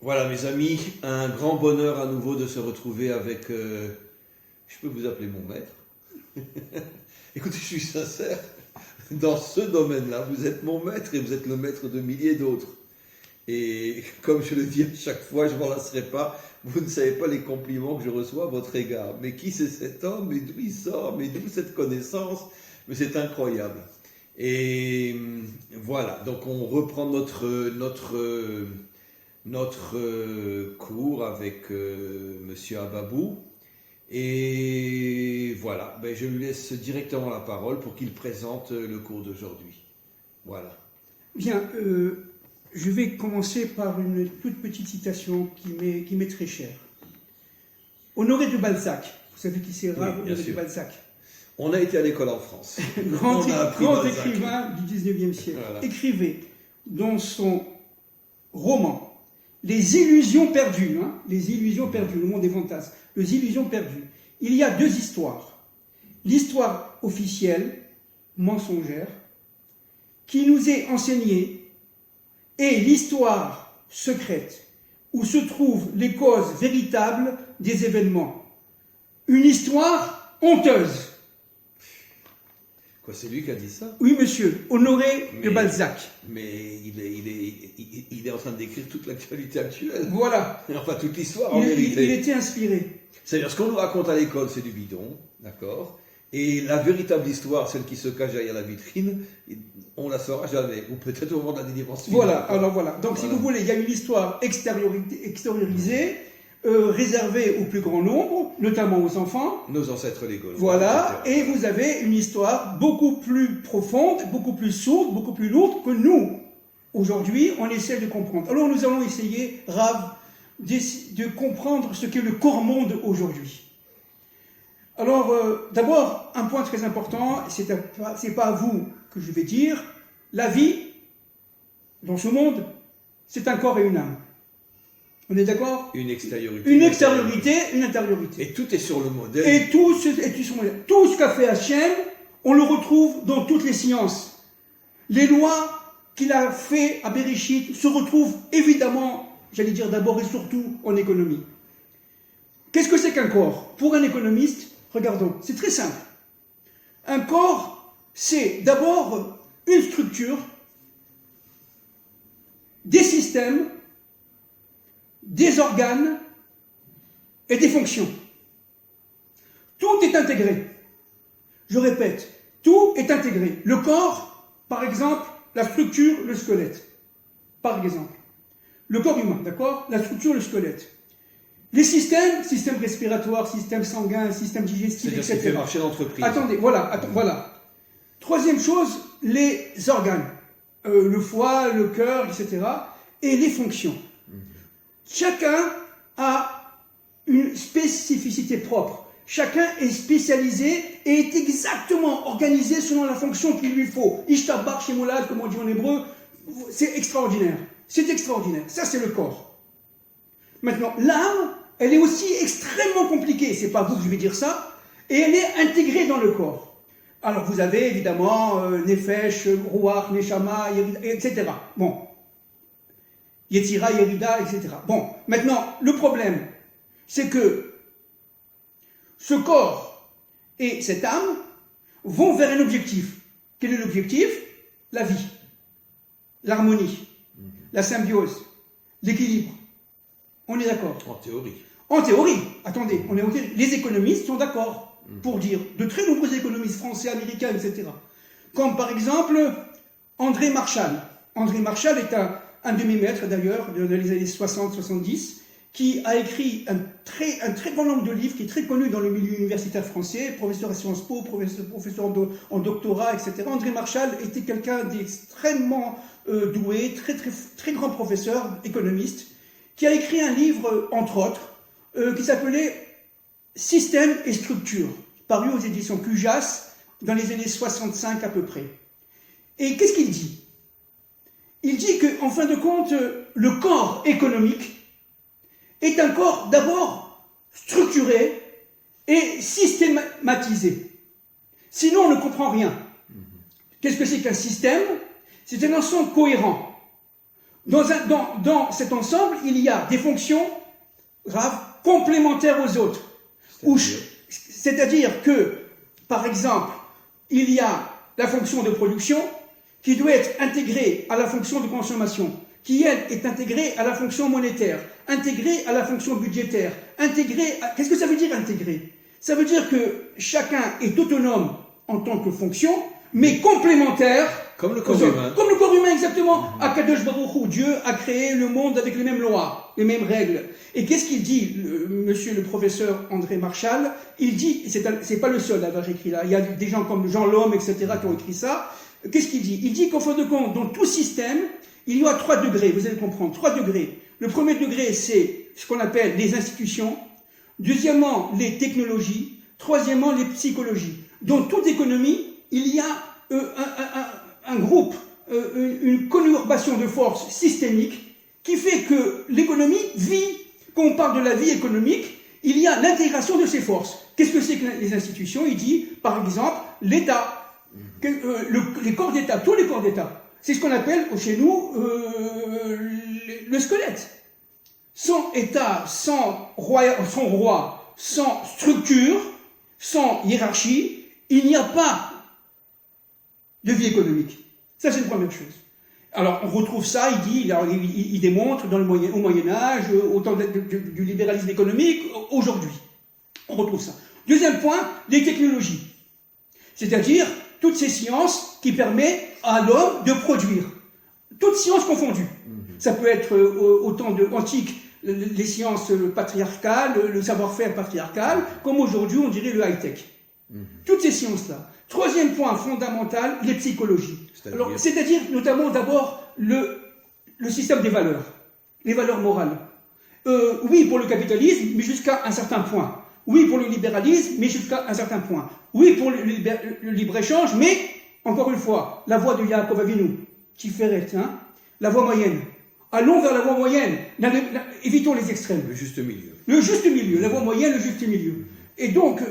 Voilà, mes amis, un grand bonheur à nouveau de se retrouver avec, je peux vous appeler mon maître. Écoutez, je suis sincère, dans ce domaine-là, vous êtes mon maître et vous êtes le maître de milliers d'autres. Et comme je le dis à chaque fois, je ne m'en lasserai pas, vous ne savez pas les compliments que je reçois à votre égard. Mais qui c'est cet homme? Mais d'où il sort? Mais d'où cette connaissance? Mais c'est incroyable. Et voilà, donc on reprend notre cours avec Monsieur Ababou. Et voilà, ben je lui laisse directement la parole pour qu'il présente le cours d'aujourd'hui. Voilà. Bien, je vais commencer par une toute petite citation qui m'est très chère. Honoré de Balzac, vous savez qui c'est, Honoré de Balzac. On a été à l'école en France. grand écrivain du 19e siècle. Voilà. Écrivait dans son roman Les illusions perdues, les illusions perdues, le monde des fantasmes, les illusions perdues. Il y a deux histoires. L'histoire officielle, mensongère, qui nous est enseignée, et l'histoire secrète, où se trouvent les causes véritables des événements. Une histoire honteuse. Quoi, c'est lui qui a dit ça? Oui, monsieur, Honoré de Balzac. Mais il est en train de décrire toute l'actualité actuelle. Voilà. Enfin, toute l'histoire, en vérité. Il était inspiré. C'est-à-dire, ce qu'on nous raconte à l'école, c'est du bidon, d'accord? Et la véritable histoire, celle qui se cache derrière la vitrine, on la saura jamais. Ou peut-être au moment de la délivrance finale. Voilà, alors voilà. Donc, si vous voulez, il y a une histoire extériorisée, réservée au plus grand nombre, notamment aux enfants. Nos ancêtres les Gaulois. Voilà, et vous avez une histoire beaucoup plus profonde, beaucoup plus sourde, beaucoup plus lourde que nous. Aujourd'hui, on essaie de comprendre. Alors nous allons essayer, Rav, de comprendre ce qu'est le corps monde aujourd'hui. Alors, d'abord, un point très important, c'est pas à vous que je vais dire, la vie, dans ce monde, c'est un corps et une âme. On est d'accord? Une extériorité. Une extériorité, une intériorité. Et tout est sur le modèle. Et tout ce qu'a fait Hachem, on le retrouve dans toutes les sciences. Les lois qu'il a fait à Bereshit se retrouvent évidemment, j'allais dire d'abord et surtout, en économie. Qu'est-ce que c'est qu'un corps? Pour un économiste, regardons, c'est très simple. Un corps, c'est d'abord une structure, des systèmes, des organes et des fonctions. Tout est intégré. Je répète, tout est intégré. Le corps, par exemple, la structure, le squelette. Par exemple. Le corps humain, d'accord? La structure, le squelette. Les systèmes, système respiratoire, système sanguin, système digestif, etc. C'est-à-dire ce qui fait marcher l'entreprise. Attendez, voilà. Troisième chose, les organes. Le foie, le cœur, etc. Et les fonctions. Chacun a une spécificité propre. Chacun est spécialisé et est exactement organisé selon la fonction qu'il lui faut. Ishtabach Shemolad, comme on dit en hébreu, c'est extraordinaire. C'est extraordinaire. Ça, c'est le corps. Maintenant, l'âme, elle est aussi extrêmement compliquée. C'est pas vous que je vais dire ça. Et elle est intégrée dans le corps. Alors, vous avez évidemment Nefesh, Ruach, Neshama, etc. Bon. Yetzira, Yerida, etc. Bon, maintenant, le problème, c'est que ce corps et cette âme vont vers un objectif. Quel est l'objectif? La vie, l'harmonie, la symbiose, l'équilibre. On est d'accord? En théorie. En théorie, attendez, les économistes sont d'accord pour dire, de très nombreux économistes français, américains, etc. Comme par exemple André Marshall. André Marshall est un demi-maître d'ailleurs, dans les années 60-70, qui a écrit un très grand nombre de livres, qui est très connu dans le milieu universitaire français, professeur à Sciences Po, professeur en doctorat, etc. André Marshall était quelqu'un d'extrêmement doué, très grand professeur, économiste, qui a écrit un livre, entre autres, qui s'appelait Système et structure, paru aux éditions Cujas dans les années 65 à peu près. Et qu'est-ce qu'il dit? Il dit qu'en fin de compte, le corps économique est un corps d'abord structuré et systématisé. Sinon, on ne comprend rien. Qu'est-ce que c'est qu'un système? C'est un ensemble cohérent, Dans cet ensemble, il y a des fonctions graves complémentaires aux autres. C'est-à-dire que, par exemple, il y a la fonction de production qui doit être intégrée à la fonction de consommation, qui, elle, est intégrée à la fonction monétaire, intégrée à la fonction budgétaire, intégrée à... Qu'est-ce que ça veut dire intégrer? Ça veut dire que chacun est autonome en tant que fonction, mais complémentaire. Comme le corps humain. Comme le corps humain, exactement. Akadosh Baruch Hu, Dieu a créé le monde avec les mêmes lois, les mêmes règles. Et qu'est-ce qu'il dit, monsieur le professeur André Marchal? Il dit, c'est pas le seul à avoir écrit là, il y a des gens comme Jean Lhomme, etc., qui ont écrit ça. Qu'est-ce qu'il dit? Il dit qu'en fin de compte, dans tout système, il y a 3 degrés, vous allez comprendre, 3 degrés. Le premier degré, c'est ce qu'on appelle les institutions. Deuxièmement, les technologies. Troisièmement, les psychologies. Dans toute économie, il y a un groupe, une conurbation de forces systémique qui fait que l'économie vit. Quand on parle de la vie économique, il y a l'intégration de ces forces. Qu'est-ce que c'est que les institutions? Il dit, par exemple, l'État, les corps d'État, tous les corps d'État. C'est ce qu'on appelle chez nous le squelette. Sans État, sans roi, sans structure, sans hiérarchie, il n'y a pas de vie économique. Ça, c'est une première chose. Alors, on retrouve ça, il démontre au Moyen-Âge, au temps du libéralisme économique, aujourd'hui. On retrouve ça. Deuxième point, les technologies. C'est-à-dire toutes ces sciences qui permettent à l'homme de produire. Toutes sciences confondues. Ça peut être au temps antique, les sciences patriarcales, le savoir-faire patriarcal, comme aujourd'hui on dirait le high-tech. Toutes ces sciences-là. Troisième point fondamental, les psychologies. C'est-à-dire notamment d'abord le système des valeurs, les valeurs morales. Oui pour le capitalisme, mais jusqu'à un certain point. Oui pour le libéralisme, mais jusqu'à un certain point. Oui pour le libre-échange, mais, encore une fois, la voie de Yaakov Avinu, Tiferet, la voie moyenne. Allons vers la voie moyenne, évitons les extrêmes. Le juste milieu. Le juste milieu, la voie moyenne, le juste milieu. Et donc,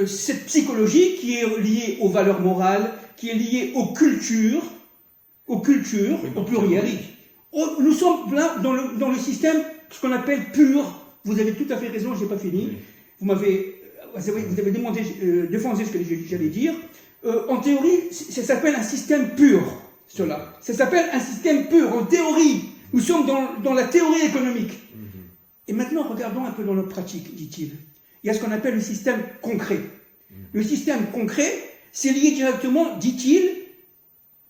cette psychologie qui est liée aux valeurs morales, qui est liée aux cultures, au pluriel. Nous sommes là dans le système, ce qu'on appelle pur. Vous avez tout à fait raison, je n'ai pas fini. Oui. Vous avez défendu ce que j'allais dire. En théorie, ça s'appelle un système pur, cela. Ça s'appelle un système pur, en théorie. Nous sommes dans la théorie économique. Et maintenant, regardons un peu dans notre pratique, dit-il. Il y a ce qu'on appelle le système concret. Le système concret, c'est lié directement, dit-il,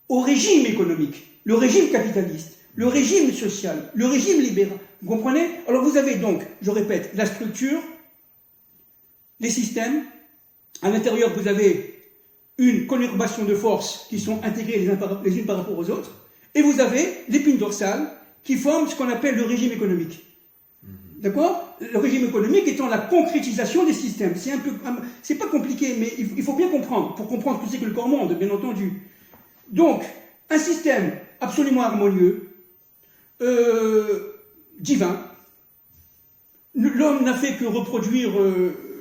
au régime économique, le régime capitaliste, le régime social, le régime libéral. Vous comprenez? Alors vous avez donc, je répète, la structure, les systèmes. À l'intérieur, vous avez une conurbation de forces qui sont intégrées les unes par rapport aux autres. Et vous avez l'épine dorsale qui forme ce qu'on appelle le régime économique. D'accord? Le régime économique étant la concrétisation des systèmes. C'est pas compliqué, mais il faut bien comprendre, pour comprendre ce que c'est que le corps-monde, bien entendu. Donc, un système absolument harmonieux, divin. L'homme n'a fait que reproduire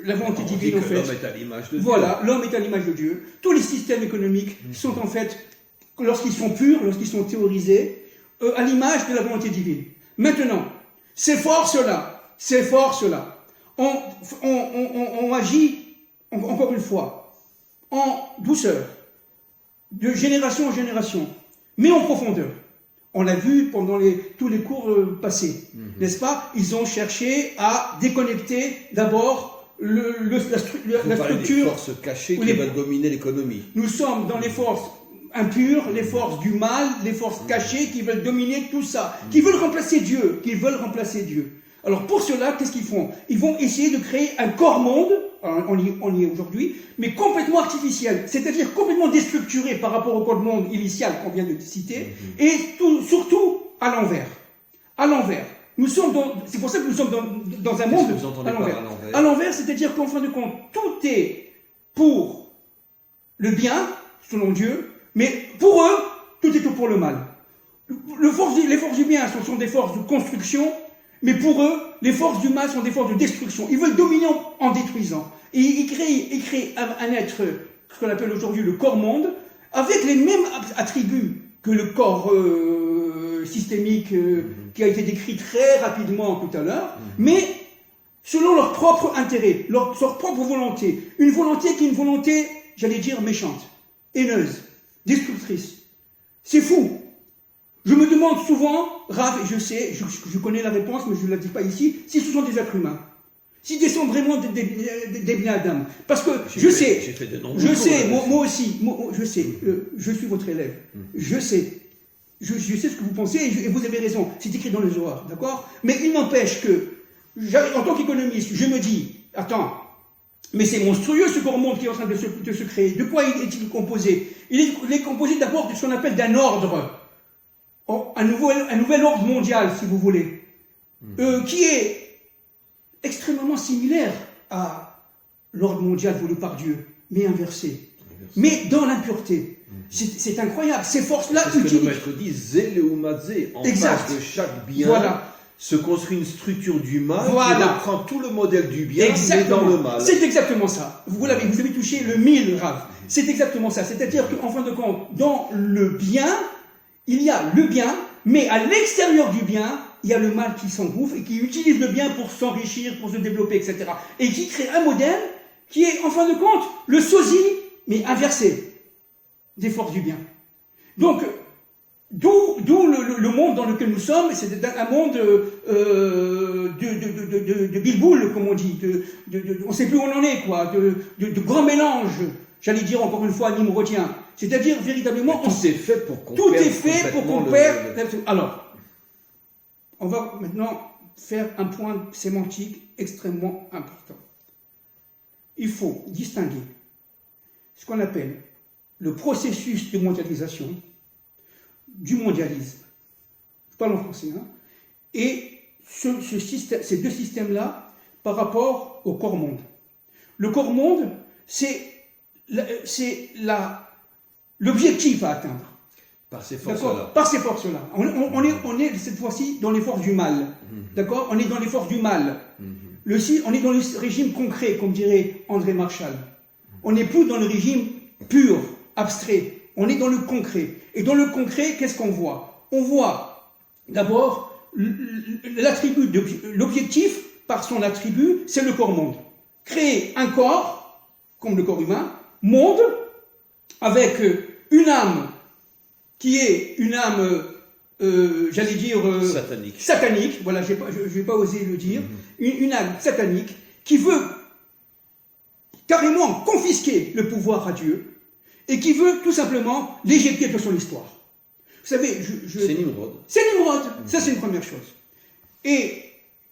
la volonté divine, en fait. L'homme est à l'image de Dieu. Voilà, l'homme est à l'image de Dieu. Tous les systèmes économiques sont en fait, lorsqu'ils sont purs, lorsqu'ils sont théorisés, à l'image de la volonté divine. Maintenant, ces forces-là, on agit, encore une fois, en douceur, de génération en génération, mais en profondeur. On l'a vu pendant tous les cours passés, n'est-ce pas? Ils ont cherché à déconnecter d'abord la structure. Des forces cachées qui veulent dominer l'économie. Nous sommes dans les forces impures, les forces du mal, les forces cachées qui veulent dominer tout ça, qui veulent remplacer Dieu, Alors pour cela, qu'est-ce qu'ils font? Ils vont essayer de créer un corps-monde, on y est aujourd'hui, mais complètement artificiel, c'est-à-dire complètement déstructuré par rapport au corps-monde initial qu'on vient de citer, et surtout à l'envers. À l'envers. C'est pour ça que nous sommes dans un monde à l'envers. À l'envers, c'est-à-dire qu'en fin de compte, tout est pour le bien, selon Dieu, mais pour eux, tout est pour le mal. Les forces du bien sont des forces de construction, mais pour eux, les forces du mal sont des forces de destruction. Ils veulent dominer en détruisant. Et ils créent un être, ce qu'on appelle aujourd'hui le corps-monde, avec les mêmes attributs que le corps systémique qui a été décrit très rapidement tout à l'heure, mais selon leur propre intérêt, leur propre volonté. Une volonté qui est une volonté, j'allais dire, méchante, haineuse, destructrice. C'est fou. Je me demande souvent, Rav, et je sais, je connais la réponse, mais je ne la dis pas ici, si ce sont des êtres humains. S'ils descendent vraiment des Bnei Adam. Parce que je sais, moi aussi, je sais, je suis votre élève, je sais ce que vous pensez, et vous avez raison, c'est écrit dans le Zohar, d'accord? Mais il n'empêche que, en tant qu'économiste, je me dis, attends, mais c'est monstrueux ce corps monde qui est en train de se créer. De quoi est-il composé? Il est composé d'abord de ce qu'on appelle d'un ordre, un nouvel ordre mondial, si vous voulez, qui est extrêmement similaire à l'ordre mondial voulu par Dieu, mais inversé. Mais dans l'impureté. C'est incroyable. Ces forces-là utilisent. C'est ce que le maître dit, Zé Leumadze. En face de chaque bien se construit une structure du mal qui reprend tout le modèle du bien, mais dans le mal. C'est exactement ça. Vous avez touché le mille, Rav. C'est exactement ça. C'est-à-dire qu'en fin de compte, dans le bien, il y a le bien, mais à l'extérieur du bien, il y a le mal qui s'engouffre et qui utilise le bien pour s'enrichir, pour se développer, etc. Et qui crée un modèle qui est, en fin de compte, le sosie, mais inversé, des forces du bien. Donc, d'où le monde dans lequel nous sommes, c'est un monde de bilboul, comme on dit, on ne sait plus où on en est, quoi, de grand mélange, j'allais dire encore une fois, nimrodien. C'est-à-dire, véritablement... Tout est fait pour qu'on perde... Alors, on va maintenant faire un point sémantique extrêmement important. Il faut distinguer ce qu'on appelle le processus de mondialisation du mondialisme. Je parle en français, hein, et ces deux systèmes-là par rapport au corps-monde. Le corps-monde, c'est l'objectif à atteindre. Par ces forces-là. Par ces forces-là. On est cette fois-ci dans les forces du mal. D'accord? On est dans les forces du mal. On est dans le régime concret, comme dirait André Marshall. On n'est plus dans le régime pur, abstrait. On est dans le concret. Et dans le concret, qu'est-ce qu'on voit? On voit d'abord l'attribut, l'objectif par son attribut, c'est le corps-monde. Créer un corps, comme le corps humain, monde, avec une âme qui est une âme, j'allais dire... satanique, voilà, je vais pas oser le dire. Une âme satanique qui veut carrément confisquer le pouvoir à Dieu et qui veut tout simplement l'éjecter de son histoire. Vous savez, c'est Nimrod. C'est Nimrod, ça c'est une première chose. Et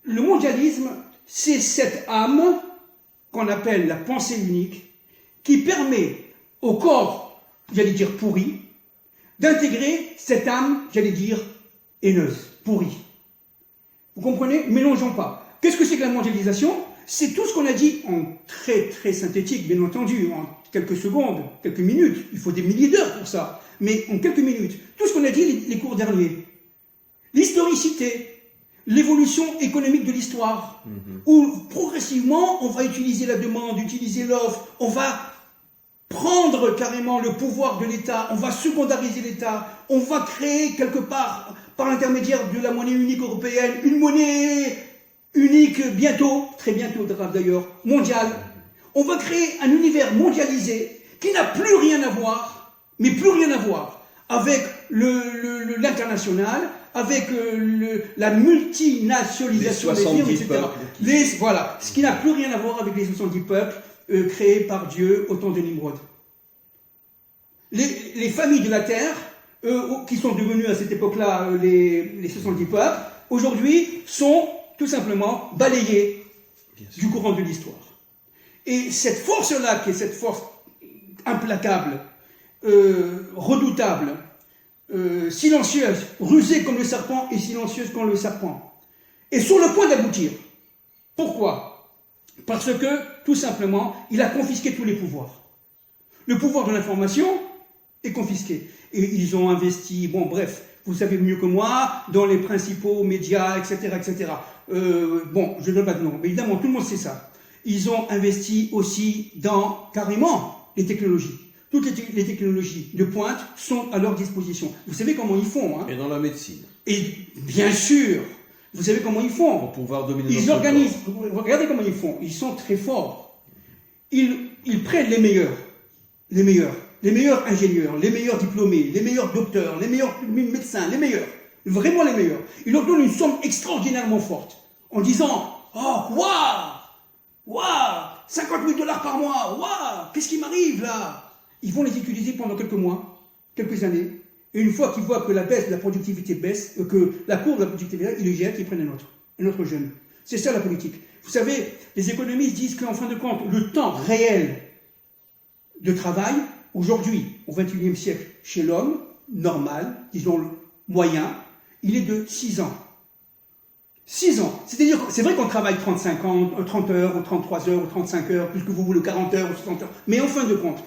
le mondialisme, c'est cette âme qu'on appelle la pensée unique qui permet au corps, j'allais dire pourri, d'intégrer cette âme, j'allais dire, haineuse, pourrie. Vous comprenez? Mélangeons pas. Qu'est-ce que c'est que la mondialisation? C'est tout ce qu'on a dit en très très synthétique, bien entendu, en quelques secondes, quelques minutes. Il faut des milliers d'heures pour ça. Mais en quelques minutes, tout ce qu'on a dit les cours derniers. L'historicité, l'évolution économique de l'histoire, où progressivement on va utiliser la demande, utiliser l'offre, on va prendre carrément le pouvoir de l'État, on va secondariser l'État, on va créer quelque part, par l'intermédiaire de la monnaie unique européenne, une monnaie unique bientôt, très bientôt d'ailleurs, mondiale. On va créer un univers mondialisé qui n'a plus rien à voir, mais plus rien à voir avec l'international, avec la multinationalisation des firmes, etc. Voilà, ce qui n'a plus rien à voir avec les 70 peuples créés par Dieu au temps de Nimrod. Les familles de la terre, qui sont devenues à cette époque-là les 70 peuples, aujourd'hui sont tout simplement balayées du courant de l'histoire. Et cette force-là, qui est cette force implacable, redoutable, silencieuse, rusée comme le serpent et silencieuse comme le serpent, est sur le point d'aboutir. Pourquoi? Parce que, tout simplement, il a confisqué tous les pouvoirs. Le pouvoir de l'information est confisqué. Et ils ont investi, bon bref, vous savez mieux que moi, dans les principaux médias, etc., etc. Bon, je ne donne pas de nom, mais évidemment, tout le monde sait ça. Ils ont investi aussi dans, carrément, les technologies. Toutes les technologies de pointe sont à leur disposition. Vous savez comment ils font, hein? Et dans la médecine. Et bien sûr, vous savez comment ils font. Pour pouvoir dominer Ils notre organisent, corps. regardez comment ils font. Ils sont très forts. Ils prennent les meilleurs ingénieurs, les meilleurs diplômés, les meilleurs docteurs, les meilleurs médecins, les meilleurs, vraiment les meilleurs. Ils leur donnent une somme extraordinairement forte en disant oh, waouh, 50 000 $ par mois, waouh, qu'est-ce qui m'arrive là? Ils vont les utiliser pendant quelques mois, quelques années, et une fois qu'ils voient que la baisse de la productivité baisse, que la courbe de la productivité, ils les jettent, ils prennent un autre jeune. C'est ça la politique. Vous savez, les économistes disent qu'en fin de compte, le temps réel de travail, aujourd'hui, au XXIe siècle, chez l'homme, normal, disons le moyen, il est de 6 ans. 6 ans. C'est-à-dire, c'est vrai qu'on travaille 35 ans, 30 heures, ou 33 heures, ou 35 heures, plus que vous voulez, 40 heures, ou 60 heures. Mais en fin de compte,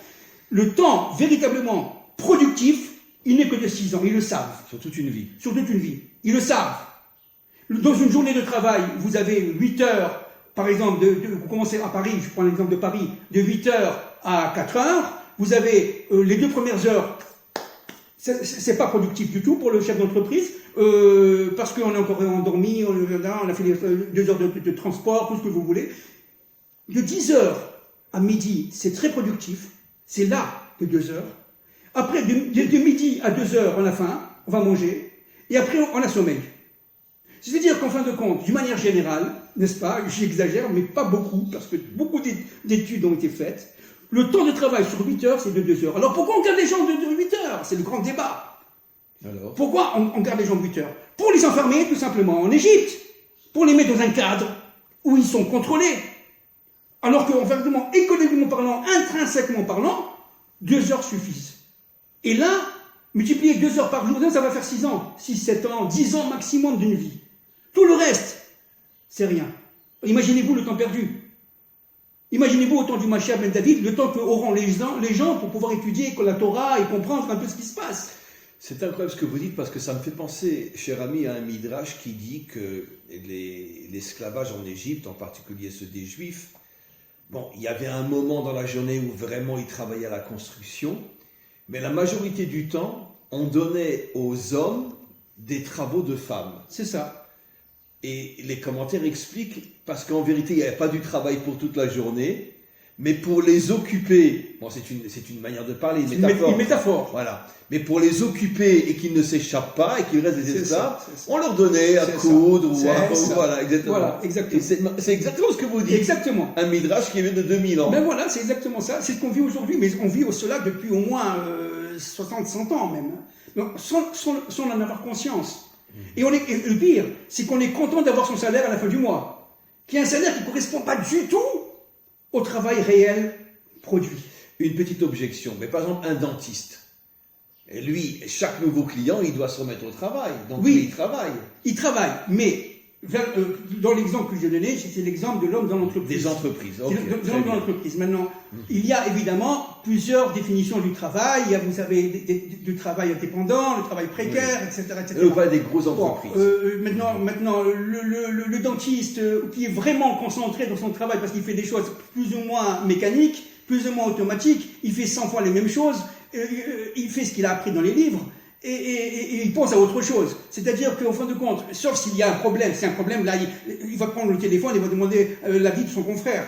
le temps véritablement productif, il n'est que de 6 ans. Ils le savent. Sur toute une vie. Sur toute une vie. Ils le savent. Dans une journée de travail, vous avez 8 heures, par exemple, vous commencez à Paris, je prends l'exemple de Paris, de 8 heures à 4 heures, vous avez les 2 premières heures, c'est pas productif du tout pour le chef d'entreprise, parce qu'on est encore endormi, on a fait 2 heures de transport, tout ce que vous voulez. De 10 heures à midi, c'est très productif, c'est là de 2 heures. Après, de midi à 2 heures, on a faim, on va manger, et après, on a sommeil. C'est-à-dire qu'en fin de compte, d'une manière générale, n'est-ce pas, j'exagère, mais pas beaucoup, parce que beaucoup d'études ont été faites, le temps de travail sur 8 heures, c'est de 2 heures. Alors pourquoi on garde les gens de 8 heures? C'est le grand débat. Alors Pourquoi on garde les gens de 8 heures? Pour les enfermer, tout simplement, en Égypte. Pour les mettre dans un cadre où ils sont contrôlés. Alors qu'en fait, économiquement parlant, intrinsèquement parlant, 2 heures suffisent. Et là, multiplier 2 heures par jour, ça va faire 6 ans, 6, 7 ans, 10 ans maximum d'une vie. Tout le reste, c'est rien. Imaginez-vous le temps perdu. Imaginez-vous au temps du Mashiach ben David, le temps qu'auront les gens pour pouvoir étudier la Torah et comprendre un peu ce qui se passe. C'est incroyable ce que vous dites parce que ça me fait penser, cher ami, à un midrash qui dit que l'esclavage en Égypte, en particulier ceux des Juifs, bon, il y avait un moment dans la journée où vraiment ils travaillaient à la construction, mais la majorité du temps, on donnait aux hommes des travaux de femmes. C'est ça. Et les commentaires expliquent, parce qu'en vérité, il n'y avait pas du travail pour toute la journée, mais pour les occuper, bon, c'est une manière de parler, une métaphore. Une métaphore. Voilà. Mais pour les occuper et qu'ils ne s'échappent pas et qu'ils restent des esclaves, on leur donnait à C'est coudre ça. ou voilà, exactement. Voilà, exactement. Et c'est exactement ce que vous dites. Exactement. Un midrash qui vient de 2000 ans. Ben voilà, c'est exactement ça. C'est ce qu'on vit aujourd'hui, mais on vit cela depuis au moins 60, 100 ans même. Donc, sans en avoir conscience. Et le pire, c'est qu'on est content d'avoir son salaire à la fin du mois, qui est un salaire qui ne correspond pas du tout au travail réel produit. Une petite objection, mais par exemple un dentiste, et lui, chaque nouveau client, il doit se remettre au travail, donc oui, il travaille. Il travaille, mais dans l'exemple que j'ai donné, c'est l'exemple de l'homme dans l'entreprise. Des entreprises, ok. De l'homme dans l'entreprise. Maintenant, il y a évidemment plusieurs définitions du travail. Il y a, vous savez, du travail indépendant, le travail précaire, etc. Vous parlez des grosses entreprises. Maintenant, le dentiste qui est vraiment concentré dans son travail parce qu'il fait des choses plus ou moins mécaniques, plus ou moins automatiques, il fait 100 fois les mêmes choses, il fait ce qu'il a appris dans les livres. Et il pense à autre chose. C'est-à-dire qu'en fin de compte, sauf s'il y a un problème, c'est un problème, là, il va prendre le téléphone et va demander l'avis de son confrère.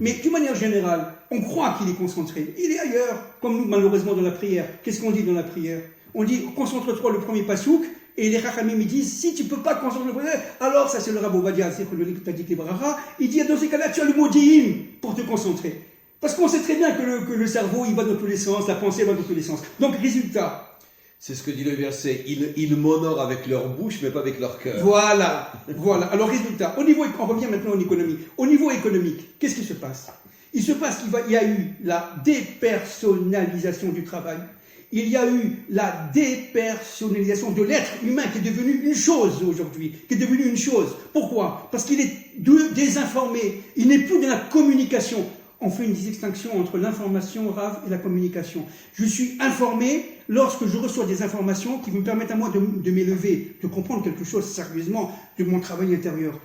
Mais d'une manière générale, on croit qu'il est concentré. Il est ailleurs, comme nous, malheureusement, dans la prière. Qu'est-ce qu'on dit dans la prière? On dit, concentre-toi le premier pasouk, et les Chachamim me disent, si tu ne peux pas concentrer le premier, alors ça c'est le Rabbi Ovadia, c'est le Barara, il dit, dans ces cas-là, tu as le mot d'Ihim pour te concentrer. Parce qu'on sait très bien que le cerveau, il va dans tous les sens, la pensée va dans tous les sens. Donc, résultat... C'est ce que dit le verset. Ils m'honorent avec leur bouche, mais pas avec leur cœur. Voilà. Alors, résultat. On revient maintenant en économie. Au niveau économique, qu'est-ce qui se passe? Il se passe qu'il y a eu la dépersonnalisation du travail. Il y a eu la dépersonnalisation de l'être humain qui est devenu une chose aujourd'hui. Pourquoi? Parce qu'il est désinformé. Il n'est plus dans la communication. On fait une distinction entre l'information, Rav, et la communication. Je suis informé lorsque je reçois des informations qui me permettent à moi de m'élever, de comprendre quelque chose sérieusement de mon travail intérieur.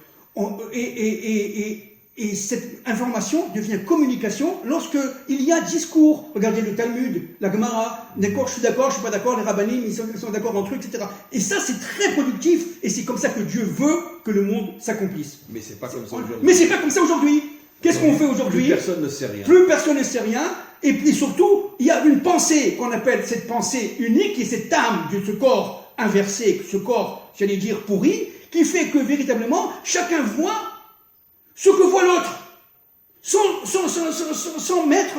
Et Et cette information devient communication lorsqu'il y a discours. Regardez le Talmud, la Gemara, d'accord, je suis d'accord, je suis pas d'accord, les rabbinim, ils sont d'accord entre eux, etc. Et ça, c'est très productif, et c'est comme ça que Dieu veut que le monde s'accomplisse. Mais c'est pas comme ça aujourd'hui. Mais c'est pas comme ça aujourd'hui. Qu'est-ce qu'on fait aujourd'hui? Plus personne ne sait rien. Plus personne ne sait rien. Et puis surtout, il y a une pensée qu'on appelle cette pensée unique, et cette âme de ce corps inversé, ce corps, j'allais dire, pourri, qui fait que véritablement, chacun voit ce que voit l'autre, sans mettre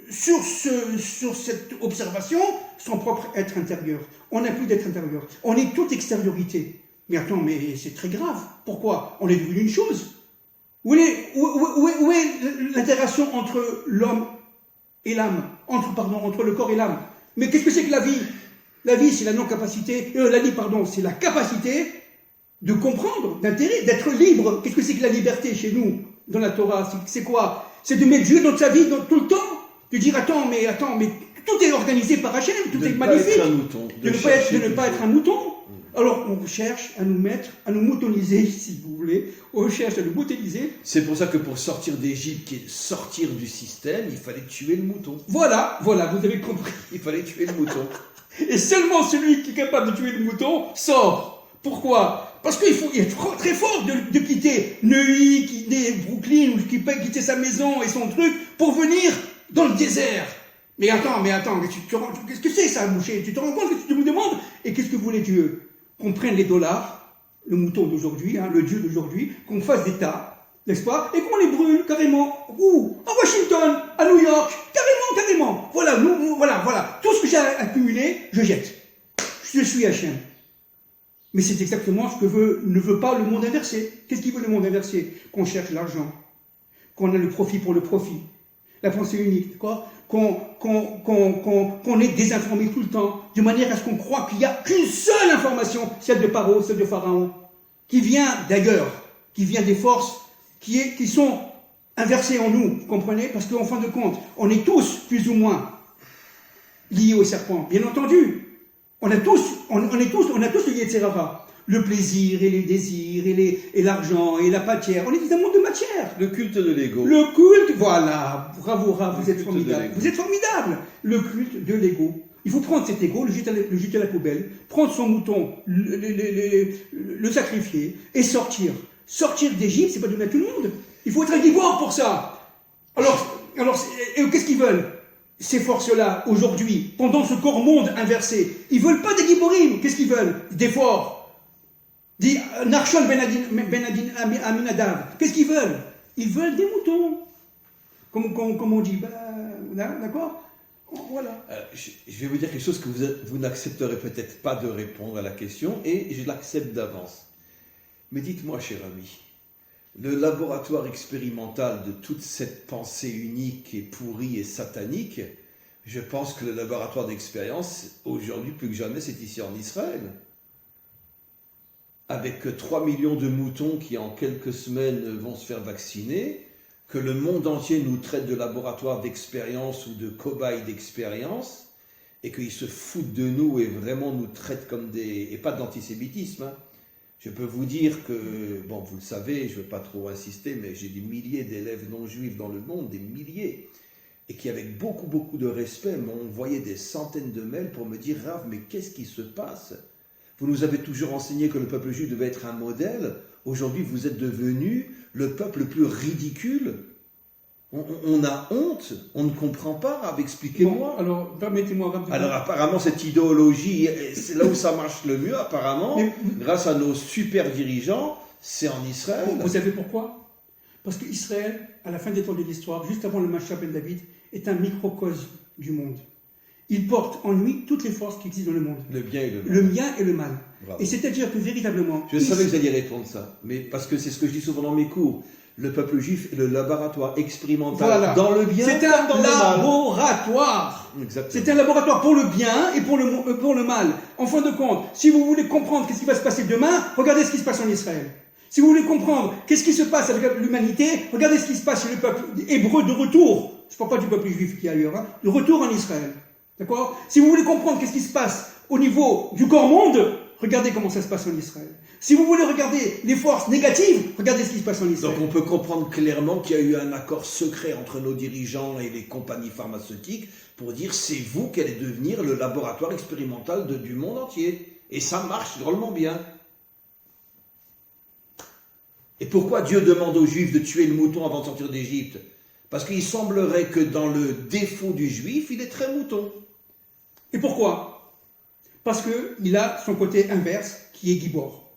sur cette observation son propre être intérieur. On n'a plus d'être intérieur. On est toute extériorité. Mais attends, mais c'est très grave. Pourquoi? On est devenu une chose. Où est l'interaction entre l'homme et l'âme, entre le corps et l'âme? Mais qu'est-ce que c'est que la vie? La vie, c'est la non-capacité, c'est la capacité de comprendre, d'être libre. Qu'est-ce que c'est que la liberté chez nous, dans la Torah? C'est quoi? C'est de mettre Dieu dans sa vie tout le temps. De dire, attends, mais tout est organisé par Hachem, tout est magnifique. De ne pas être un mouton. Alors, on cherche à nous moutoniser, si vous voulez. On cherche à nous moutoniser. C'est pour ça que pour sortir d'Égypte, sortir du système, il fallait tuer le mouton. Voilà, vous avez compris. Il fallait tuer le mouton. Et seulement celui qui est capable de tuer le mouton sort. Pourquoi? Parce qu'il faut être très fort de quitter Neuilly, quitter Brooklyn, ou quitter sa maison et son truc pour venir dans le désert. Mais attends, qu'est-ce que c'est ça, boucher? Tu te rends compte que tu me demandes? Et qu'est-ce que voulait Dieu? Qu'on prenne les dollars, le mouton d'aujourd'hui, le Dieu d'aujourd'hui, qu'on fasse des tas, n'est-ce pas? Et qu'on les brûle carrément. Où? À Washington, à New York, carrément. Voilà. Tout ce que j'ai accumulé, je jette. Je suis Hachem. Mais c'est exactement ce que ne veut pas le monde inversé. Qu'est-ce qu'il veut le monde inversé? Qu'on cherche l'argent, qu'on a le profit pour le profit, la pensée unique, quoi? Qu'on est désinformé tout le temps, de manière à ce qu'on croit qu'il n'y a qu'une seule information, celle de Paro, celle de Pharaon, qui vient d'ailleurs, qui vient des forces qui sont inversées en nous, vous comprenez? Parce qu'en fin de compte, on est tous, plus ou moins, liés au serpent, bien entendu. On a tous le Yetzer Hara, le plaisir et les désirs et l'argent et la matière. On est dans un monde de matière. Le culte de l'ego. Le culte, voilà, bravo, vous êtes formidable. Vous êtes formidable. Le culte de l'ego. Il faut prendre cet ego, le jeter à la poubelle, prendre son mouton, le sacrifier et sortir. Sortir d'Égypte, c'est pas donné à tout le monde. Il faut être un gibbor pour ça. Alors, qu'est-ce qu'ils veulent? Ces forces-là, aujourd'hui, pendant ce corps-monde inversé, ils veulent pas des gibborim. Qu'est-ce qu'ils veulent? Des forts. Des Narshon Ben Aminadav. Qu'est-ce qu'ils veulent? Ils veulent des moutons. Comme on dit. D'accord? Voilà. Je vais vous dire quelque chose que vous n'accepterez peut-être pas de répondre à la question, et je l'accepte d'avance. Mais dites-moi, cher ami, le laboratoire expérimental de toute cette pensée unique et pourrie et satanique, je pense que le laboratoire d'expérience, aujourd'hui plus que jamais, c'est ici en Israël. Avec 3 millions de moutons qui en quelques semaines vont se faire vacciner, que le monde entier nous traite de laboratoire d'expérience ou de cobaye d'expérience, et qu'ils se foutent de nous et vraiment nous traitent comme des... et pas de l'antisémitisme, hein. Je peux vous dire que, bon, vous le savez, je ne veux pas trop insister, mais j'ai des milliers d'élèves non juifs dans le monde, des milliers, et qui, avec beaucoup de respect, m'ont envoyé des centaines de mails pour me dire « Rav, mais qu'est-ce qui se passe? Vous nous avez toujours enseigné que le peuple juif devait être un modèle. Aujourd'hui, vous êtes devenu le peuple le plus ridicule. On a honte, on ne comprend pas, Rav, expliquez-moi. » Bon, alors, permettez-moi, Rav. Alors, apparemment, cette idéologie, c'est là où ça marche le mieux, apparemment, grâce à nos super dirigeants, c'est en Israël. Vous savez pourquoi? Parce qu'Israël, à la fin des temps de l'histoire, juste avant le Mashiach ben David, est un microcosme du monde. Il porte en lui toutes les forces qui existent dans le monde. Le bien et le mal. Le bien et le mal. Bravo. Et c'est-à-dire que véritablement... Je savais que vous alliez répondre ça, mais parce que c'est ce que je dis souvent dans mes cours. Le peuple juif est le laboratoire expérimental dans le bien. C'est un laboratoire. Exactement. C'est un laboratoire pour le bien et pour le mal. En fin de compte, si vous voulez comprendre qu'est-ce qui va se passer demain, regardez ce qui se passe en Israël. Si vous voulez comprendre qu'est-ce qui se passe avec l'humanité, regardez ce qui se passe chez le peuple hébreu de retour. Je ne parle pas du peuple juif qui est ailleurs, hein, de retour en Israël. D'accord? Si vous voulez comprendre qu'est-ce qui se passe au niveau du corps-monde, regardez comment ça se passe en Israël. Si vous voulez regarder les forces négatives, regardez ce qui se passe en Israël. Donc on peut comprendre clairement qu'il y a eu un accord secret entre nos dirigeants et les compagnies pharmaceutiques pour dire c'est vous qui allez devenir le laboratoire expérimental du monde entier. Et ça marche drôlement bien. Et pourquoi Dieu demande aux Juifs de tuer le mouton avant de sortir d'Égypte? Parce qu'il semblerait que dans le défaut du Juif, il est très mouton. Et pourquoi? Parce qu'il a son côté inverse, qui est Gibor.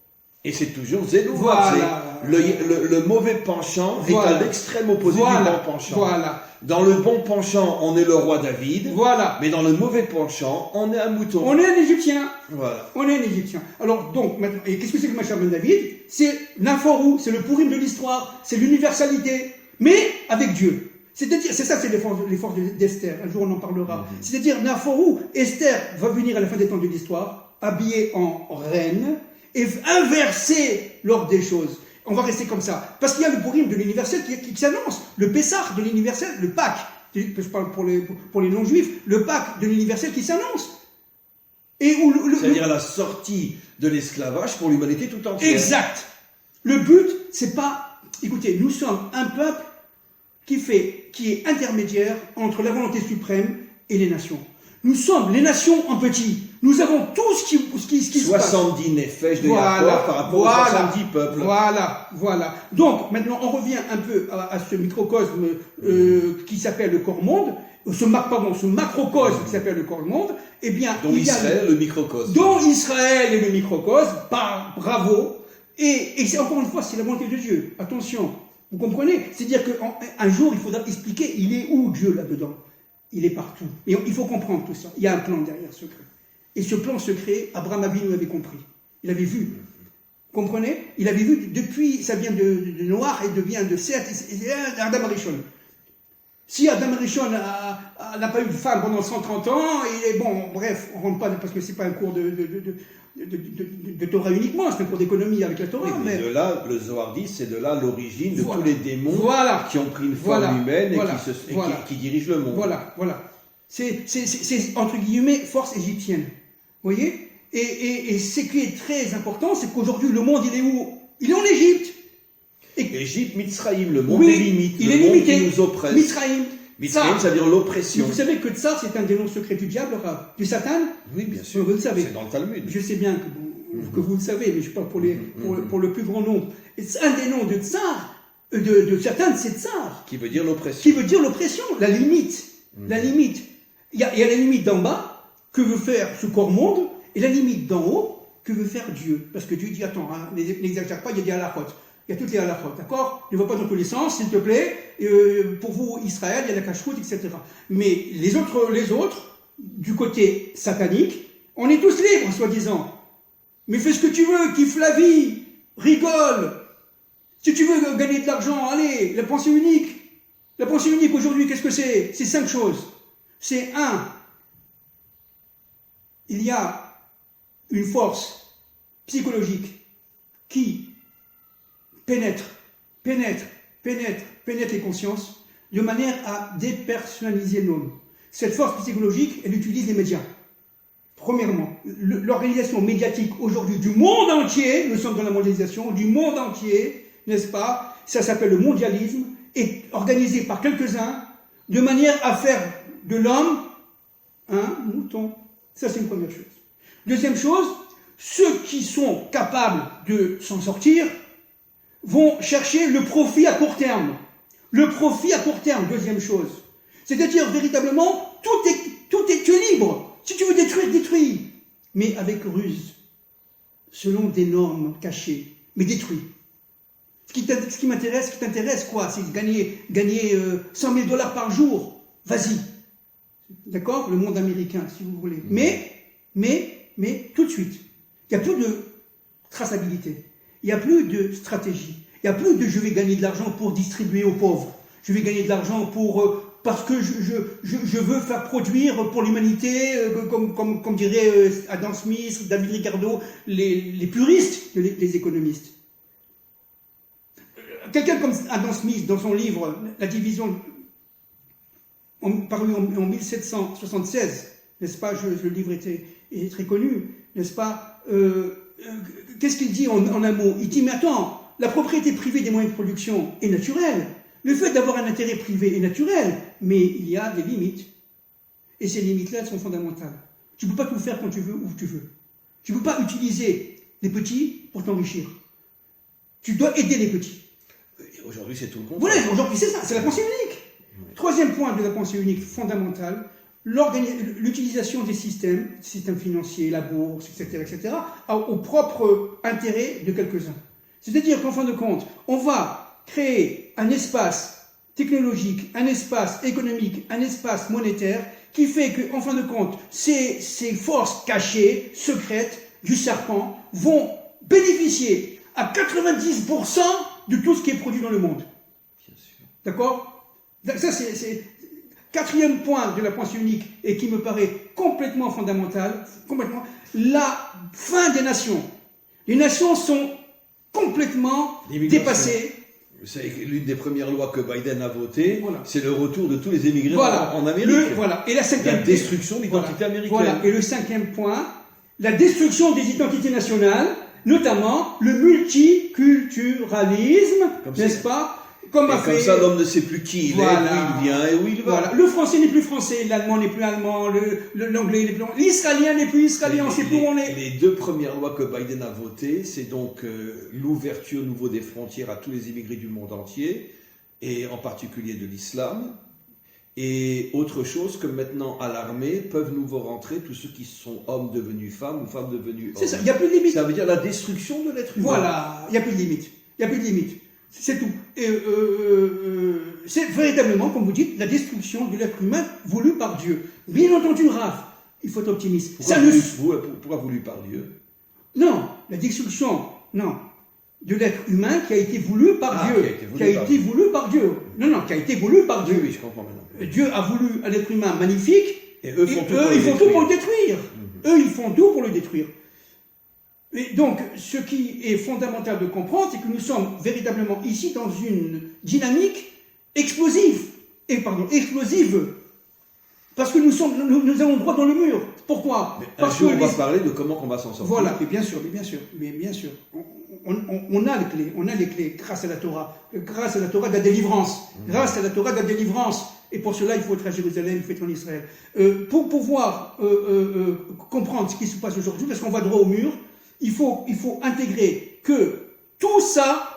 Et c'est toujours Zélo. Voilà. Le mauvais penchant est à l'extrême opposé du bon penchant. Voilà. Dans le bon penchant, on est le roi David. Voilà. Mais dans le mauvais penchant, on est un mouton. On est un Égyptien. Voilà. On est un Égyptien. Alors, donc, maintenant, et qu'est-ce que c'est que Mashiach ben David? C'est l'inforou, c'est le pourim de l'histoire, c'est l'universalité, mais avec Dieu. C'est-à-dire, c'est ça, c'est les forces d'Esther. Un jour, on en parlera. C'est-à-dire, l'inforou, Esther va venir à la fin des temps de l'histoire, habillée en reine, et inverser l'ordre des choses. On va rester comme ça. Parce qu'il y a le Purim de l'universel qui s'annonce, le Pessah de l'universel, le Pâques, je parle pour les non-juifs, le Pâques de l'universel qui s'annonce. C'est-à-dire la sortie de l'esclavage pour l'humanité tout entière. Exact. Le but, c'est pas... Écoutez, nous sommes un peuple qui est intermédiaire entre la volonté suprême et les nations. Nous sommes les nations en petit. Nous avons tout ce qui se passe. 70 nefesh de Yaakov par rapport aux 70 peuples. Voilà. Donc, maintenant, on revient un peu à ce microcosme qui s'appelle le corps-monde, ce macrocosme qui s'appelle le corps-monde. Eh bien, dont Israël, le microcosme. Dont Israël est le microcosme. Bravo. Et encore une fois, c'est la volonté de Dieu. Attention, vous comprenez? C'est-à-dire qu'un jour, il faudra expliquer, il est où Dieu là-dedans? Il est partout. Et il faut comprendre tout ça. Il y a un plan derrière secret. Et ce plan secret, Abraham Avinu l'avait compris. Il avait vu. Vous comprenez? Il avait vu depuis, ça vient de Noach et devient de Seth et Adam Arishon. Si Adam Arishon n'a pas eu de femme pendant 130 ans, il est bon, bref, on ne rentre pas parce que ce n'est pas un cours de Torah uniquement, c'est un cours d'économie avec la Torah. Oui, mais de là, le Zohar dit, c'est de là l'origine de tous les démons qui ont pris une forme humaine et qui dirigent le monde. Voilà. C'est entre guillemets force égyptienne. Vous voyez? Et ce qui est très important, c'est qu'aujourd'hui, le monde, il est où? Il est en Égypte. Égypte, Mitzraïm, le monde est limite. Il est limité. Qui nous oppresse. Mitzraïm, ça veut dire l'oppression. Vous savez que Tsar, c'est un des noms secrets du diable, du Satan? Oui, bien sûr. Vous le savez. C'est dans le Talmud. Je sais bien que vous le savez, mais je parle pour le plus grand nombre. Un des noms de Tsar, de Satan, c'est Tsar. Qui veut dire l'oppression. Qui veut dire l'oppression, la limite. La limite. Il y a la limite d'en bas, que veut faire ce corps-monde, et la limite d'en haut, que veut faire Dieu. Parce que Dieu dit, attends, n'exagère pas, il y a des halachot. Il y a toutes les halachot, d'accord? Ne va pas dans tous les sens, s'il te plaît. Pour vous, Israël, il y a la cacheroute, etc. Mais les autres, du côté satanique, on est tous libres, soi-disant. Mais fais ce que tu veux, kiffe la vie, rigole. Si tu veux gagner de l'argent, allez, la pensée unique. La pensée unique aujourd'hui, qu'est-ce que c'est? C'est 5 choses. C'est 1. Il y a une force psychologique qui pénètre les consciences de manière à dépersonnaliser l'homme. Cette force psychologique, elle utilise les médias. Premièrement, l'organisation médiatique aujourd'hui du monde entier, nous sommes dans la mondialisation, du monde entier, n'est-ce pas? Ça s'appelle le mondialisme, est organisé par quelques-uns de manière à faire de l'homme un mouton. Ça, c'est une première chose. Deuxième chose, ceux qui sont capables de s'en sortir vont chercher le profit à court terme. Le profit à court terme, deuxième chose. C'est-à-dire, véritablement, tu es libre. Si tu veux détruire, détruis. Mais avec ruse. Selon des normes cachées. Mais détruis. Ce qui t'intéresse, quoi? C'est gagner 100 000 $ par jour. Vas-y. D'accord? Le monde américain, si vous voulez. Mais, tout de suite. Il n'y a plus de traçabilité. Il n'y a plus de stratégie. Il n'y a plus de je vais gagner de l'argent pour distribuer aux pauvres. Je vais gagner de l'argent parce que je veux faire produire pour l'humanité, comme dirait Adam Smith, David Ricardo, les puristes, les économistes. Quelqu'un comme Adam Smith, dans son livre La division, paru en 1776, n'est-ce pas? Le livre est très connu, n'est-ce pas? qu'est-ce qu'il dit en un mot? Il dit, mais attends, la propriété privée des moyens de production est naturelle. Le fait d'avoir un intérêt privé est naturel, mais il y a des limites. Et ces limites-là, elles sont fondamentales. Tu ne peux pas tout faire quand tu veux, où tu veux. Tu ne peux pas utiliser les petits pour t'enrichir. Tu dois aider les petits. Et aujourd'hui, c'est tout le contraire. Voilà, aujourd'hui, c'est ça, c'est la pensée unique. Ouais. Troisième point de la pensée unique fondamentale, l'utilisation des systèmes financiers, la bourse, etc., au propre intérêt de quelques-uns. C'est-à-dire qu'en fin de compte, on va créer un espace technologique, un espace économique, un espace monétaire qui fait qu'en fin de compte, ces forces cachées, secrètes du serpent vont bénéficier à 90% de tout ce qui est produit dans le monde. Bien sûr. D'accord? Ça, c'est quatrième point de la pensée unique et qui me paraît complètement fondamental, la fin des nations. Les nations sont complètement dépassées. C'est l'une des premières lois que Biden a votées, voilà. C'est le retour de tous les émigrés en Amérique. Et la destruction de l'identité américaine. Voilà. Et le cinquième point, la destruction des identités nationales, notamment le multiculturalisme, n'est-ce pas? Comme ça, l'homme ne sait plus qui il est, d'où il vient et où il va. Voilà. Le français n'est plus français, l'allemand n'est plus allemand, l'anglais n'est plus anglais, l'israélien n'est plus israélien, on sait plus où on est. Les deux premières lois que Biden a votées, c'est donc l'ouverture au niveau des frontières à tous les immigrés du monde entier, et en particulier de l'islam. Et autre chose que maintenant, à l'armée, peuvent nouveau rentrer tous ceux qui sont hommes devenus femmes ou femmes devenues hommes. C'est ça, il n'y a plus de limite. Ça veut dire la destruction de l'être humain. Voilà, il n'y a plus de limite. Il n'y a plus de limite. C'est tout. Et c'est véritablement, comme vous dites, la destruction de l'être humain voulue par Dieu. Bien entendu, Raph, il faut être optimiste. Pourquoi voulu par Dieu? Non, la destruction, non, de l'être humain qui a été voulu par Dieu. Qui a été voulu par Dieu. Non, qui a été voulu par Dieu. Oui, je comprends maintenant. Dieu a voulu un être humain magnifique, et eux font tout pour le détruire. Eux, ils font tout pour le détruire. Et donc, ce qui est fondamental de comprendre, c'est que nous sommes véritablement ici dans une dynamique explosive. Parce que nous allons droit dans le mur. Pourquoi? Parce qu'on va parler de comment on va s'en sortir. Voilà, mais bien sûr. On a les clés grâce à la Torah de la délivrance. Grâce à la Torah de la délivrance. Et pour cela, il faut être à Jérusalem, il faut être en Israël. Pour pouvoir comprendre ce qui se passe aujourd'hui, parce qu'on va droit au mur, il faut intégrer que tout ça,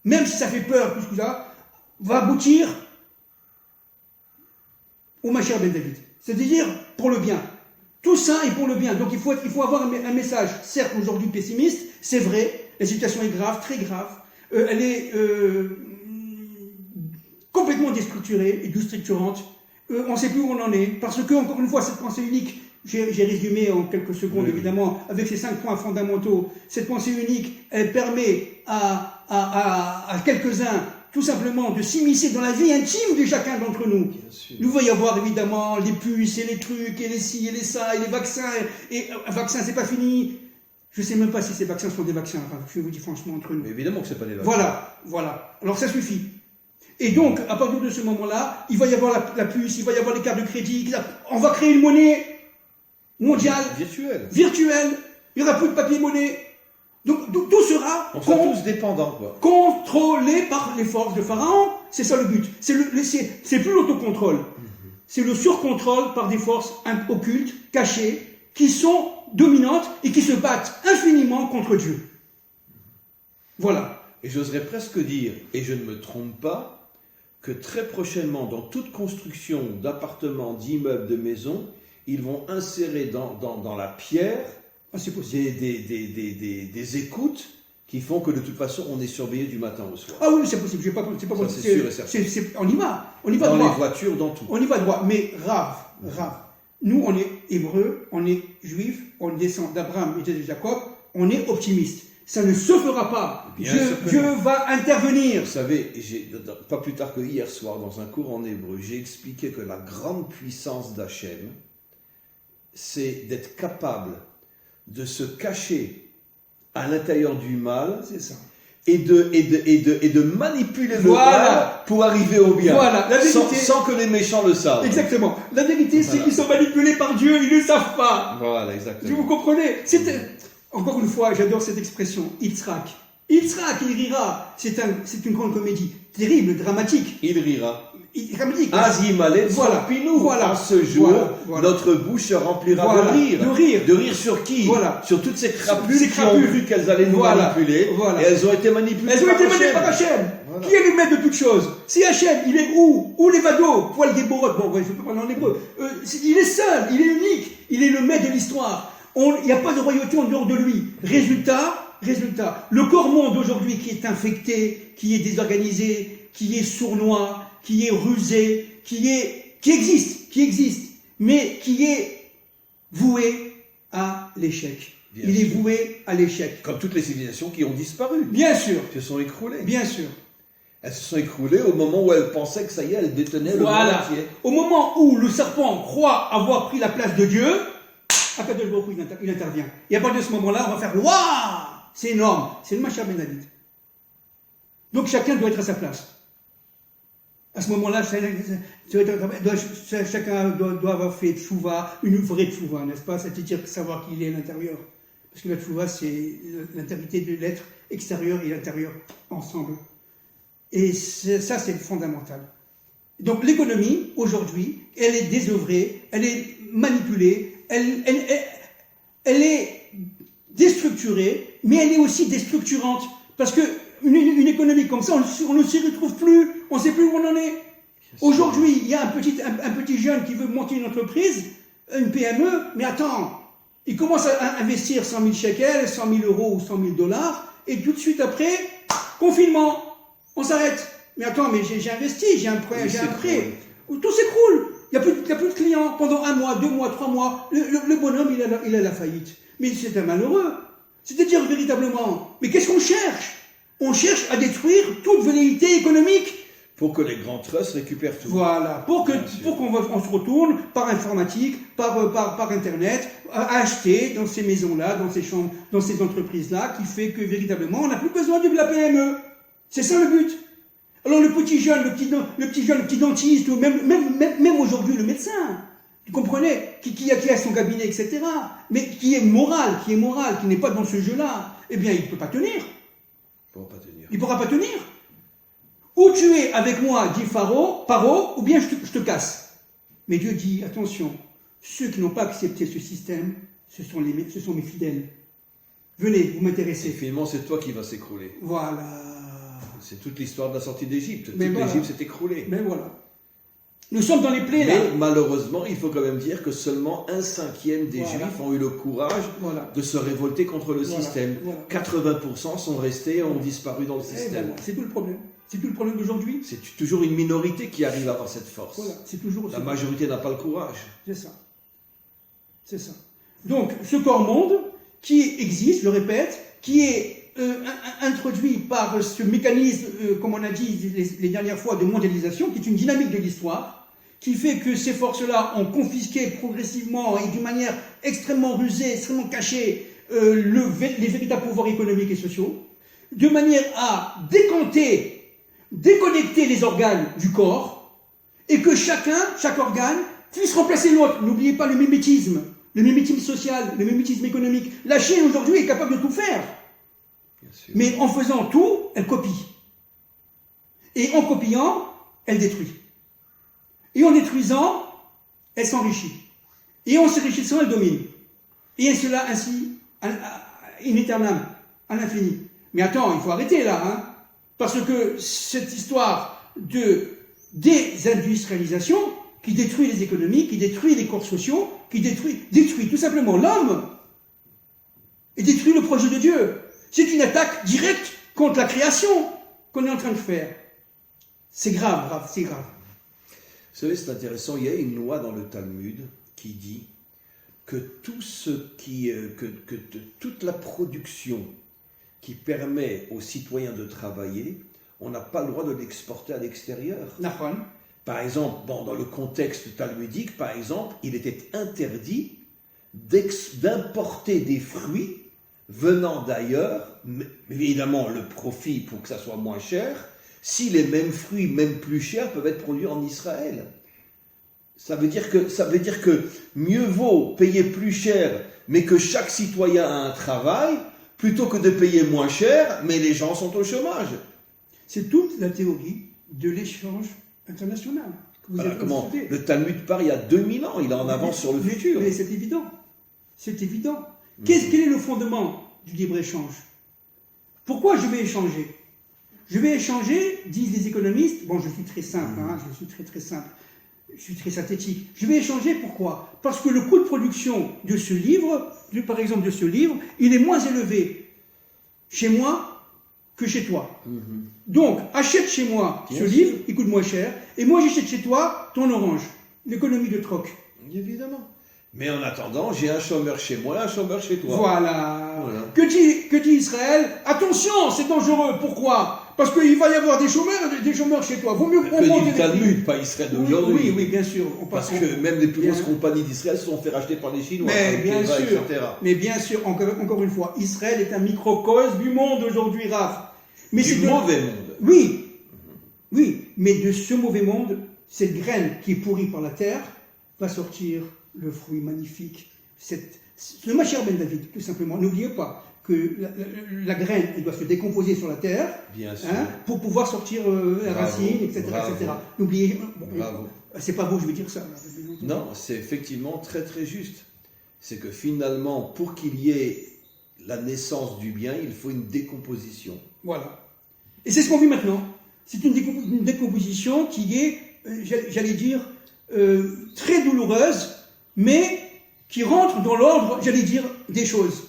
même si ça fait peur, plus que ça, va aboutir au Mashiach ben David. C'est-à-dire pour le bien. Tout ça est pour le bien. Donc il faut avoir un message, certes aujourd'hui pessimiste, c'est vrai, la situation est grave, très grave, elle est complètement déstructurée et déstructurante. On ne sait plus où on en est, parce que, encore une fois, cette pensée unique, j'ai résumé en quelques secondes, évidemment, avec ces 5 points fondamentaux. Cette pensée unique, elle permet à quelques-uns, tout simplement, de s'immiscer dans la vie intime de chacun d'entre nous. Nous va y avoir, évidemment, les puces et les trucs, et les ci et les ça, et les vaccins. Et un vaccin, c'est pas fini. Je ne sais même pas si ces vaccins sont des vaccins, enfin, je vous dis franchement, entre nous. Mais évidemment que ce n'est pas des vaccins. Voilà. Alors ça suffit. Et donc, à partir de ce moment-là, il va y avoir la puce, il va y avoir les cartes de crédit, on va créer une monnaie mondiale, virtuelle, il n'y aura plus de papier-monnaie. Donc tout sera tous dépendants, quoi. Contrôlé par les forces de Pharaon, c'est ça le but. C'est plus l'autocontrôle, c'est le surcontrôle par des forces occultes, cachées, qui sont dominantes et qui se battent infiniment contre Dieu. Voilà. Et j'oserais presque dire, et je ne me trompe pas, que très prochainement, dans toute construction d'appartements, d'immeubles, de maisons, ils vont insérer dans la pierre des écoutes qui font que de toute façon, on est surveillé du matin au soir. Ah oui, c'est possible. C'est pas possible. C'est sûr et certain. On y va dans droit. Les voitures, dans tout. On y va droit. Mais Rav, nous, on est hébreux, on est juifs, on descend d'Abraham et de Jacob, on est optimiste. Ça ne se fera pas. Dieu va intervenir. Vous savez, pas plus tard que hier soir, dans un cours en hébreu, j'ai expliqué que la grande puissance d'Hachem, c'est d'être capable de se cacher à l'intérieur du mal, c'est ça, et de manipuler le mal pour arriver au bien, la vérité, sans que les méchants le savent. Exactement. La vérité, c'est qu'ils sont manipulés par Dieu, ils ne le savent pas. Voilà, exactement. Vous comprenez? encore une fois, j'adore cette expression, Yitzhak. Yitzhak, il rira. C'est une grande comédie. Terrible, dramatique. Il rira. Dramatique. Azimalet Voilà. Pinou. Voilà. En ce jour, Voilà. notre bouche se remplira Voilà. de rire. De rire. De rire sur qui? Voilà. Sur toutes ces crapules Ces qui ont crapules. cru qu'elles allaient nous Voilà. manipuler. Voilà. Et elles ont été manipulées Elles ont par été menées Hachem. par Hachem. Voilà. Qui est le maître de toutes choses? Si Hachem, il est où? Où les vados? Poil des borottes. Bon, je peux pas parler en hébreu. Il est seul, il est unique. Il est le maître de l'histoire. Il n'y a pas de royauté en dehors de lui. Résultat, le corps monde aujourd'hui qui est infecté, qui est désorganisé, qui est sournois, qui est rusé, qui existe, mais qui est voué à l'échec. Bien Il est sûr. voué à l'échec. Comme toutes les civilisations qui ont disparu. Bien sûr, Se sont écroulées. bien sûr. Elles se sont écroulées au moment où elles pensaient que ça y est, elles détenaient le monde Voilà. entier. Au moment où le serpent croit avoir pris la place de Dieu, Akadosh Baruch Hu, il intervient. Et à partir de ce moment-là, on va faire Waouh! C'est énorme. C'est le Mashiach Ben David. Donc chacun doit être à sa place. À ce moment-là, chacun doit avoir fait tchouva, une vraie tchouva, n'est-ce pas? C'est-à-dire savoir qu'il est à l'intérieur. Parce que la tchouva, c'est l'intégrité de l'être extérieur et l'intérieur ensemble. Et ça, c'est fondamental. Donc l'économie, aujourd'hui, elle est désœuvrée, elle est manipulée, elle est déstructurée, mais elle est aussi déstructurante. Parce que une économie comme ça, on ne s'y retrouve plus, on ne sait plus où on en est. Aujourd'hui, il y a un petit jeune qui veut monter une entreprise, une PME, mais attends, il commence à investir 100 000 shekels, 100 000 euros ou 100 000 dollars, et tout de suite après, confinement, on s'arrête. Mais attends, mais j'ai investi, j'ai un prêt, tout s'écroule. Il n'y a plus de clients pendant 1 mois, 2 mois, 3 mois. Le bonhomme, il a la faillite. Mais c'est un malheureux. C'est-à-dire véritablement, mais qu'est-ce qu'on cherche? On cherche à détruire toute velléité économique. Pour que les grands trusts récupèrent tout. Voilà, pour qu'on se retourne par informatique, par Internet, à acheter dans ces maisons-là, dans ces chambres, dans ces entreprises-là, qui fait que véritablement, on n'a plus besoin de la PME. C'est ça le but. Alors le petit jeune, le petit dentiste, ou même aujourd'hui le médecin, vous comprenez, qui a son cabinet, etc., mais qui est moral, qui n'est pas dans ce jeu-là, eh bien il ne peut pas tenir. Il ne pourra pas tenir. Ou tu es avec moi, dit Paro, ou bien je te casse. Mais Dieu dit, attention, ceux qui n'ont pas accepté ce système, ce sont mes fidèles. Venez, vous m'intéressez. Et finalement, c'est toi qui vas s'écrouler. Voilà. C'est toute l'histoire de la sortie d'Égypte. Toute Voilà. l'Égypte s'est écroulée. Mais voilà. Nous sommes dans les plaies là. Mais malheureusement, il faut quand même dire que seulement 1/5 des Voilà. Juifs ont eu le courage Voilà. de se révolter contre le Voilà. système. Voilà. 80% sont restés, ont disparu dans le Eh système. ben, c'est tout le problème. C'est tout le problème d'aujourd'hui. C'est toujours une minorité qui arrive à avoir cette force. Voilà. C'est toujours La majorité n'a pas le courage. C'est ça. C'est ça. Donc, ce corps-monde qui existe, je le répète, qui est introduit par ce mécanisme, comme on a dit les dernières fois, de mondialisation, qui est une dynamique de l'histoire, qui fait que ces forces-là ont confisqué progressivement et d'une manière extrêmement rusée, extrêmement cachée, les véritables pouvoirs économiques et sociaux, de manière à déconnecter les organes du corps, et que chaque organe puisse remplacer l'autre. N'oubliez pas le mimétisme social, le mimétisme économique. La Chine aujourd'hui est capable de tout faire. Bien sûr. Mais en faisant tout, elle copie. Et en copiant, elle détruit. Et en détruisant, elle s'enrichit. Et en s'enrichissant, elle domine. Et cela ainsi, in aeternam, à l'infini. Mais attends, il faut arrêter là, hein, parce que cette histoire de désindustrialisation qui détruit les économies, qui détruit les corps sociaux, qui détruit tout simplement l'homme et détruit le projet de Dieu. C'est une attaque directe contre la création qu'on est en train de faire. C'est grave, c'est grave. Vous savez, c'est intéressant, il y a une loi dans le Talmud qui dit que toute la production qui permet aux citoyens de travailler, on n'a pas le droit de l'exporter à l'extérieur. Nahon. Par exemple, dans le contexte talmudique, par exemple, il était interdit d'importer des fruits venant d'ailleurs, mais évidemment le profit pour que ça soit moins cher, si les mêmes fruits, même plus chers, peuvent être produits en Israël. Ça veut dire que mieux vaut payer plus cher mais que chaque citoyen a un travail, plutôt que de payer moins cher, mais les gens sont au chômage. C'est toute la théorie de l'échange international. Que vous Voilà avez comment discuté. le Talmud part il y a 2000 ans, il est en avance sur le futur. Mais c'est évident. C'est évident. Quel est le fondement du libre-échange? Pourquoi je vais échanger? Je vais échanger, disent les économistes, bon je suis très simple, je suis très simple, je suis très synthétique. Je vais échanger pourquoi? Parce que le coût de production de ce livre, par exemple de ce livre, il est moins élevé chez moi que chez toi. Donc, achète chez moi ce livre, il coûte moins cher, et moi j'achète chez toi ton orange. L'économie de troc. Évidemment. Mais en attendant, j'ai un chômeur chez moi, un chômeur chez toi. Voilà. Que dit Israël? Attention, c'est dangereux. Pourquoi? Parce qu'il va y avoir des chômeurs chez toi. Vaut mieux Que dit le Talmud, pas Israël d'aujourd'hui. Oui, bien sûr. Parce que même les plus grosses compagnies d'Israël se sont fait racheter par les Chinois. Mais bien Teva, sûr. etc. Mais bien sûr, encore une fois, Israël est un microcosme du monde aujourd'hui, Raph. Mais Du mauvais monde. Oui, mais de ce mauvais monde, cette graine qui est pourrie par la terre va sortir le fruit magnifique. Le Mashiach ben David, tout simplement. N'oubliez pas que la graine, elle doit se décomposer sur la terre, Bien sûr. pour pouvoir sortir la racine, etc. N'oubliez, Bravo. c'est pas vous, je veux dire ça. Non, c'est effectivement très très juste. C'est que finalement, pour qu'il y ait la naissance du bien, il faut une décomposition. Voilà. Et c'est ce qu'on vit maintenant. C'est une décomposition qui est, j'allais dire, très douloureuse, mais qui rentre dans l'ordre, j'allais dire, des choses.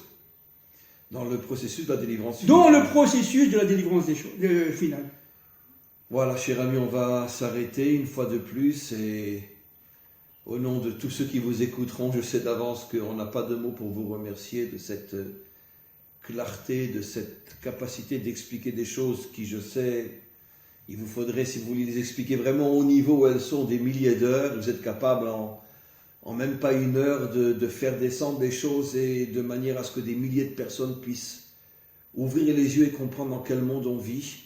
Dans le processus de la délivrance finale. Dans le processus de la délivrance des choses, finale. Voilà, cher ami, on va s'arrêter une fois de plus et au nom de tous ceux qui vous écouteront, je sais d'avance qu'on n'a pas de mots pour vous remercier de cette clarté, de cette capacité d'expliquer des choses qui, je sais, il vous faudrait, si vous voulez les expliquer vraiment au niveau où elles sont, des milliers d'heures. Vous êtes capable en même pas une heure de faire descendre des choses et de manière à ce que des milliers de personnes puissent ouvrir les yeux et comprendre dans quel monde on vit.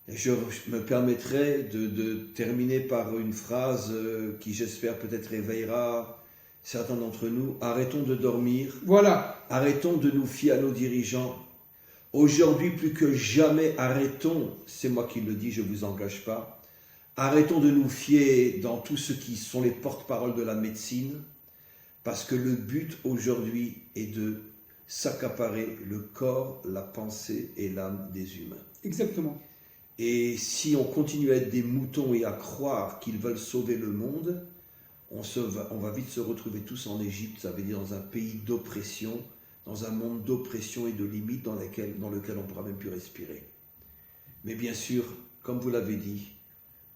Et je me permettrai de terminer par une phrase qui, j'espère, peut-être réveillera certains d'entre nous. Arrêtons de dormir. Voilà. Arrêtons de nous fier à nos dirigeants. Aujourd'hui, plus que jamais, arrêtons, c'est moi qui le dis, je ne vous engage pas, arrêtons de nous fier dans tout ce qui sont les porte-paroles de la médecine, parce que le but aujourd'hui est de s'accaparer le corps, la pensée et l'âme des humains. Exactement. Et si on continue à être des moutons et à croire qu'ils veulent sauver le monde, on va vite se retrouver tous en Égypte, ça veut dire dans un pays d'oppression, dans un monde d'oppression et de limites dans lequel on ne pourra même plus respirer. Mais bien sûr, comme vous l'avez dit,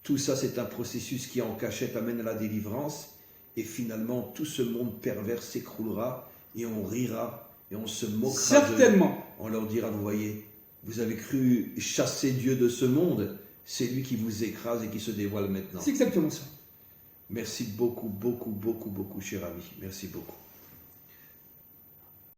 tout ça c'est un processus qui en cachette amène à la délivrance et finalement tout ce monde pervers s'écroulera et on rira et on se moquera certainement. On leur dira, vous voyez, vous avez cru chasser Dieu de ce monde, c'est lui qui vous écrase et qui se dévoile maintenant. C'est exactement ça. Merci beaucoup, beaucoup, beaucoup, beaucoup, cher ami. Merci beaucoup.